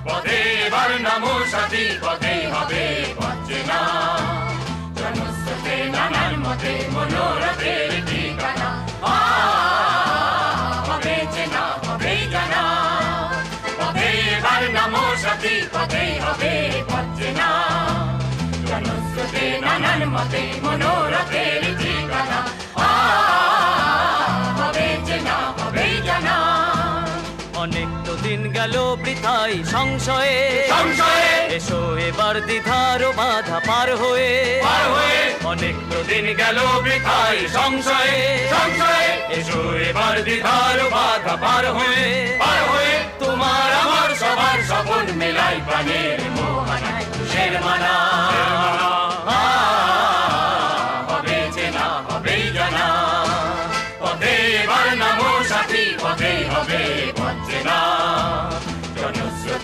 পথে এবার নামো সাথী, পথেই হবে পথ চেনা। জনস্রোতে নানান মতে মনোরথের ঠিকানা, হবে চেনা হবেই জানা। পথে এবার নামো সাথী, পথেই হবে পথ চেনা। জনস্রোতে নানান মতে মনোরথের ঠিকানা, হবে চেনা হবেই জানা। অনেক তো দিন গেল বৃথাই সংশয়ে, সংশয়ে এসো এবার দ্বিধার বাধা পার হয়ে। অনেক তো দিন গেল বৃথাই সংশয়ে, সংশয়ে এসো এবার দ্বিধার বাধা পার হয়ে। তোমার আমার সবার স্বপন মেলাই প্রাণে